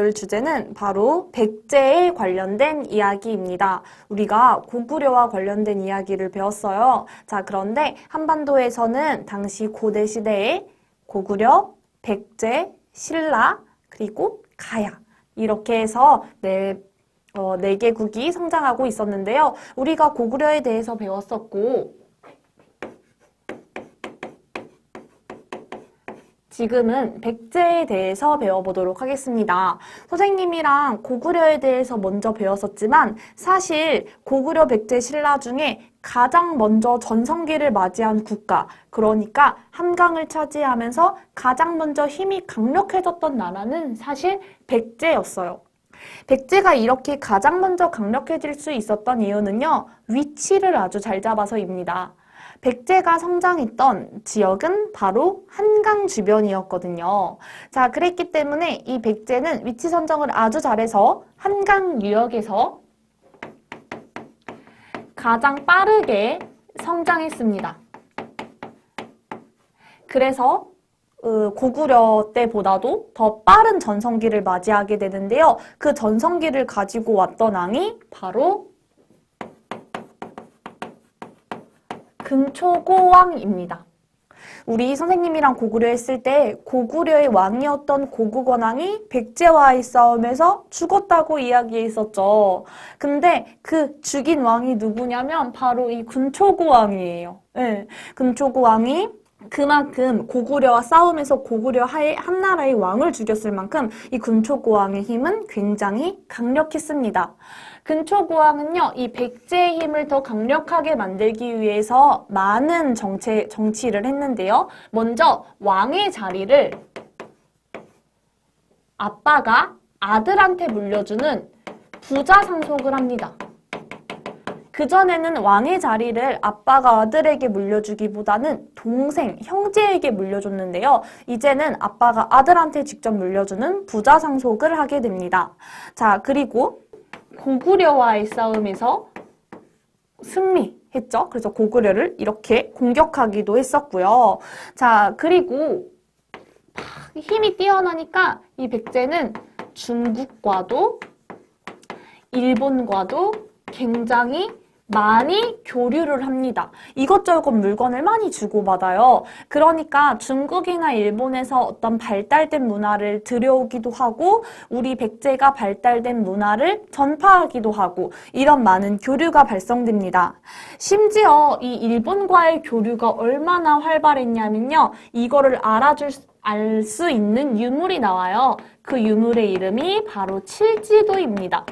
다룰 주제는 바로 백제에 관련된 이야기입니다. 우리가 고구려와 관련된 이야기를 배웠어요. 자, 그런데 한반도에서는 당시 고대 시대에 고구려, 백제, 신라, 그리고 가야 이렇게 해서 네 개국이 성장하고 있었는데요. 우리가 고구려에 대해서 배웠었고 지금은 백제에 대해서 배워보도록 하겠습니다. 선생님이랑 고구려에 대해서 먼저 배웠었지만 사실 고구려, 백제, 신라 중에 가장 먼저 전성기를 맞이한 국가, 그러니까 한강을 차지하면서 가장 먼저 힘이 강력해졌던 나라는 사실 백제였어요. 백제가 이렇게 가장 먼저 강력해질 수 있었던 이유는요, 위치를 아주 잘 잡아서입니다. 백제가 성장했던 지역은 바로 한강 주변이었거든요. 자, 그랬기 때문에 이 백제는 위치 선정을 아주 잘해서 한강 유역에서 가장 빠르게 성장했습니다. 그래서 고구려 때보다도 더 빠른 전성기를 맞이하게 되는데요. 그 전성기를 가지고 왔던 왕이 바로 금초고왕입니다. 우리 선생님이랑 고구려 했을 때 고구려의 왕이었던 고구건왕이 백제와의 싸움에서 죽었다고 이야기했었죠. 근데 그 죽인 왕이 누구냐면 바로 이 금초고왕이에요. 네, 금초고왕이 그만큼 고구려와 싸움에서 고구려 한나라의 왕을 죽였을 만큼 이 금초고왕의 힘은 굉장히 강력했습니다. 금초고왕은요, 이 백제의 힘을 더 강력하게 만들기 위해서 많은 정치를 했는데요. 먼저 왕의 자리를 아빠가 아들한테 물려주는 부자 상속을 합니다. 그전에는 왕의 자리를 아빠가 아들에게 물려주기보다는 동생, 형제에게 물려줬는데요. 이제는 아빠가 아들한테 직접 물려주는 부자 상속을 하게 됩니다. 자, 그리고 고구려와의 싸움에서 승리했죠. 그래서 고구려를 이렇게 공격하기도 했었고요. 자, 그리고 힘이 뛰어나니까 이 백제는 중국과도 일본과도 굉장히 많이 교류를 합니다. 이것저것 물건을 많이 주고받아요. 그러니까 중국이나 일본에서 어떤 발달된 문화를 들여오기도 하고 우리 백제가 발달된 문화를 전파하기도 하고 이런 많은 교류가 발생됩니다. 심지어 이 일본과의 교류가 얼마나 활발했냐면요. 이거를 알 수 있는 유물이 나와요. 그 유물의 이름이 바로 칠지도입니다.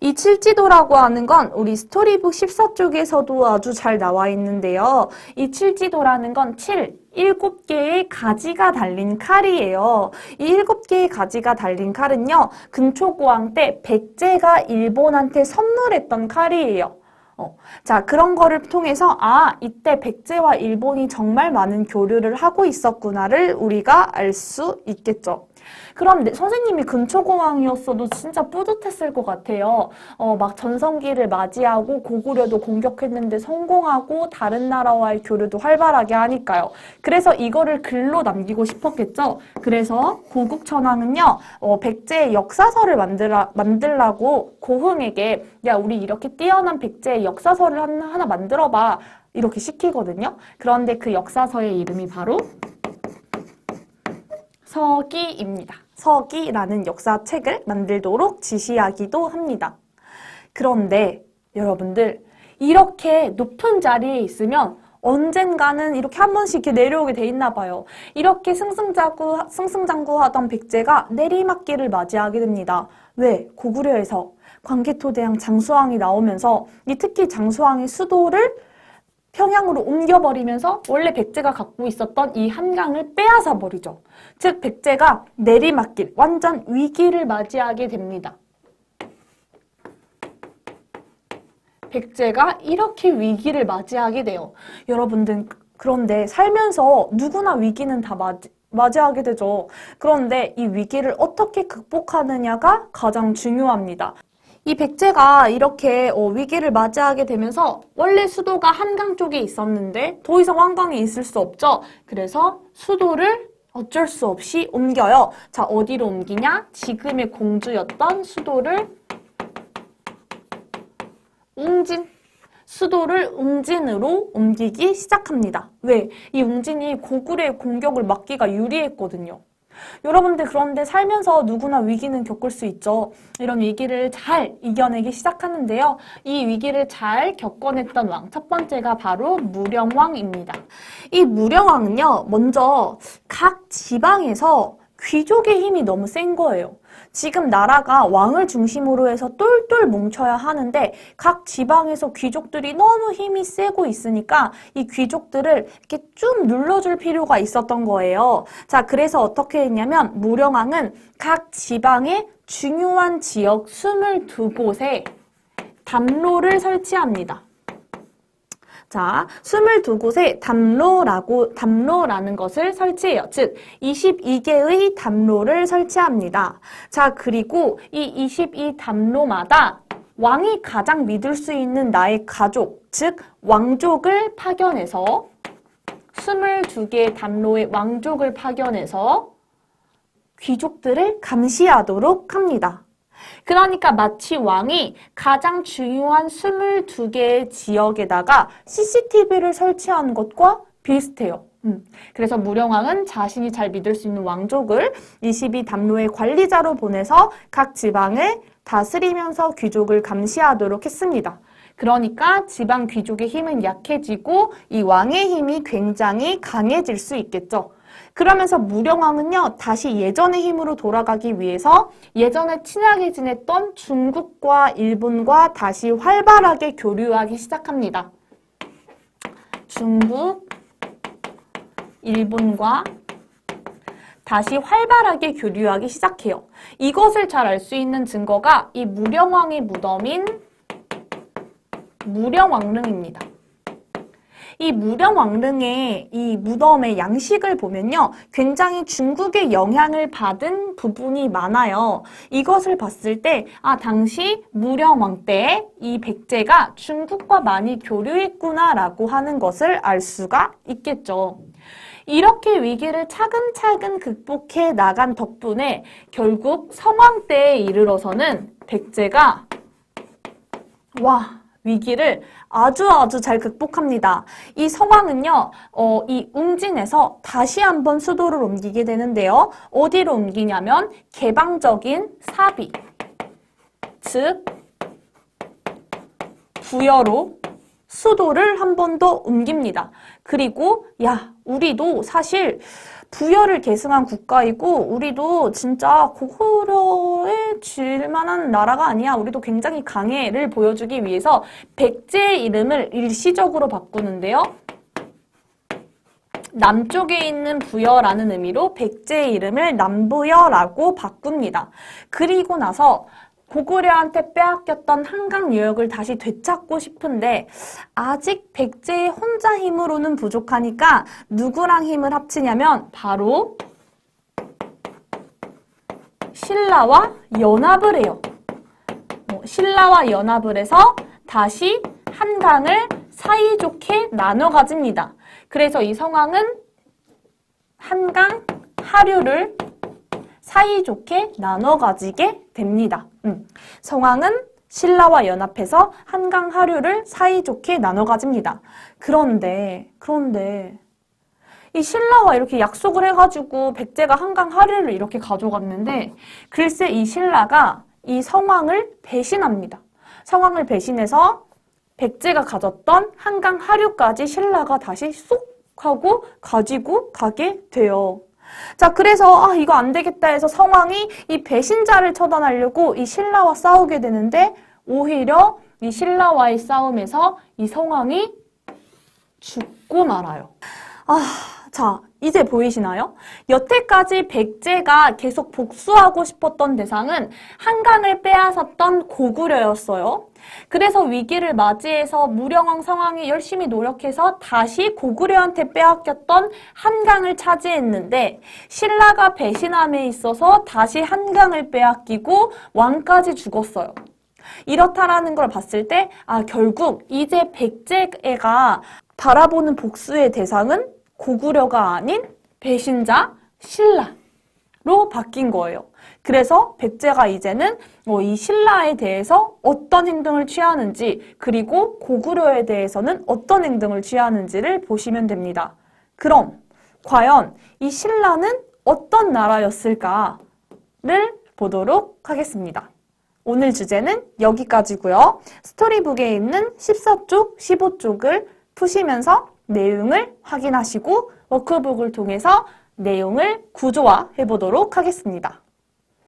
이 칠지도라고 하는 건 우리 스토리북 14쪽에서도 아주 잘 나와 있는데요. 이 칠지도라는 건 7개의 가지가 달린 칼이에요. 이 7개의 가지가 달린 칼은요, 금초고왕 때 백제가 일본한테 선물했던 칼이에요. 자, 그런 거를 통해서 이때 백제와 일본이 정말 많은 교류를 하고 있었구나를 우리가 알 수 있겠죠. 그런데 선생님이 금초고왕이었어도 진짜 뿌듯했을 것 같아요. 막 전성기를 맞이하고 고구려도 공격했는데 성공하고 다른 나라와의 교류도 활발하게 하니까요. 그래서 이거를 글로 남기고 싶었겠죠. 그래서 고국천왕은요, 백제의 역사서를 만들라고 고흥에게 야, 우리 이렇게 뛰어난 백제의 역사서를 하나 만들어봐. 이렇게 시키거든요. 그런데 그 역사서의 이름이 바로 서기입니다. 서기라는 역사책을 만들도록 지시하기도 합니다. 그런데 여러분들, 이렇게 높은 자리에 있으면 언젠가는 이렇게 한 번씩 이렇게 내려오게 돼 있나 봐요. 이렇게 승승장구하던 백제가 내리막길을 맞이하게 됩니다. 왜? 고구려에서 광개토대왕 장수왕이 나오면서 특히 장수왕의 수도를 평양으로 옮겨버리면서 원래 백제가 갖고 있었던 이 한강을 빼앗아 버리죠. 즉 백제가 내리막길, 완전 위기를 맞이하게 됩니다. 백제가 이렇게 위기를 맞이하게 돼요. 여러분들, 그런데 살면서 누구나 위기는 다 맞이하게 되죠. 그런데 이 위기를 어떻게 극복하느냐가 가장 중요합니다. 이 백제가 이렇게 위기를 맞이하게 되면서 원래 수도가 한강 쪽에 있었는데 더 이상 한강에 있을 수 없죠. 그래서 수도를 어쩔 수 없이 옮겨요. 자, 어디로 옮기냐? 지금의 공주였던 수도를 웅진으로 옮기기 시작합니다. 왜? 이 웅진이 고구려의 공격을 막기가 유리했거든요. 여러분들 그런데 살면서 누구나 위기는 겪을 수 있죠. 이런 위기를 잘 이겨내기 시작하는데요. 이 위기를 잘 겪어냈던 왕 첫 번째가 바로 무령왕입니다. 이 무령왕은요, 먼저 각 지방에서 귀족의 힘이 너무 센 거예요. 지금 나라가 왕을 중심으로 해서 똘똘 뭉쳐야 하는데 각 지방에서 귀족들이 너무 힘이 세고 있으니까 이 귀족들을 이렇게 쭉 눌러줄 필요가 있었던 거예요. 자, 그래서 어떻게 했냐면 무령왕은 각 지방의 중요한 지역 22곳에 담로를 설치합니다. 자, 22곳에 담로라는 것을 설치해요. 즉, 22개의 담로를 설치합니다. 자, 그리고 이 22담로마다 왕이 가장 믿을 수 있는 나의 가족, 즉, 왕족을 파견해서 22개의 담로의 왕족을 파견해서 귀족들을 감시하도록 합니다. 그러니까 마치 왕이 가장 중요한 22개의 지역에다가 CCTV를 설치하는 것과 비슷해요. 그래서 무령왕은 자신이 잘 믿을 수 있는 왕족을 22담로의 관리자로 보내서 각 지방을 다스리면서 귀족을 감시하도록 했습니다. 그러니까 지방 귀족의 힘은 약해지고 이 왕의 힘이 굉장히 강해질 수 있겠죠. 그러면서 무령왕은요, 다시 예전의 힘으로 돌아가기 위해서 예전에 친하게 지냈던 중국과 일본과 다시 활발하게 교류하기 시작합니다. 중국, 일본과 다시 활발하게 교류하기 시작해요. 이것을 잘 알 수 있는 증거가 이 무령왕의 무덤인 무령왕릉입니다. 이 무령왕릉의 이 무덤의 양식을 보면요, 굉장히 중국의 영향을 받은 부분이 많아요. 이것을 봤을 때, 당시 무령왕 때 이 백제가 중국과 많이 교류했구나라고 하는 것을 알 수가 있겠죠. 이렇게 위기를 차근차근 극복해 나간 덕분에 결국 성왕 때에 이르러서는 백제가 위기를 아주 잘 극복합니다. 이 성왕은요, 이 웅진에서 다시 한번 수도를 옮기게 되는데요. 어디로 옮기냐면 개방적인 사비, 즉 부여로 수도를 한 번 더 옮깁니다. 그리고 우리도 사실 부여를 계승한 국가이고 우리도 진짜 고구려에 질만한 나라가 아니야. 우리도 굉장히 강해를 보여주기 위해서 백제의 이름을 일시적으로 바꾸는데요. 남쪽에 있는 부여라는 의미로 백제의 이름을 남부여라고 바꿉니다. 그리고 나서 고구려한테 빼앗겼던 한강 유역을 다시 되찾고 싶은데 아직 백제의 혼자 힘으로는 부족하니까 누구랑 힘을 합치냐면 바로 신라와 연합을 해요. 신라와 연합을 해서 다시 한강을 사이좋게 나눠 가집니다. 그래서 이 성왕은 한강 하류를 사이좋게 나눠 가지게 됩니다. 성왕은 신라와 연합해서 한강 하류를 사이좋게 나눠 가집니다. 그런데 이 신라와 이렇게 약속을 해가지고 백제가 한강 하류를 이렇게 가져갔는데 글쎄 이 신라가 이 성왕을 배신합니다. 성왕을 배신해서 백제가 가졌던 한강 하류까지 신라가 다시 쏙 하고 가지고 가게 돼요. 자, 그래서 이거 안 되겠다 해서 성왕이 이 배신자를 처단하려고 이 신라와 싸우게 되는데 오히려 이 신라와의 싸움에서 이 성왕이 죽고 말아요. 자, 이제 보이시나요? 여태까지 백제가 계속 복수하고 싶었던 대상은 한강을 빼앗았던 고구려였어요. 그래서 위기를 맞이해서 무령왕 성왕이 열심히 노력해서 다시 고구려한테 빼앗겼던 한강을 차지했는데 신라가 배신함에 있어서 다시 한강을 빼앗기고 왕까지 죽었어요. 이렇다라는 걸 봤을 때 결국 이제 백제가 바라보는 복수의 대상은 고구려가 아닌 배신자 신라로 바뀐 거예요. 그래서 백제가 이제는 이 신라에 대해서 어떤 행동을 취하는지, 그리고 고구려에 대해서는 어떤 행동을 취하는지를 보시면 됩니다. 그럼 과연 이 신라는 어떤 나라였을까를 보도록 하겠습니다. 오늘 주제는 여기까지고요. 스토리북에 있는 14쪽, 15쪽을 푸시면서 내용을 확인하시고 워크북을 통해서 내용을 구조화해 보도록 하겠습니다.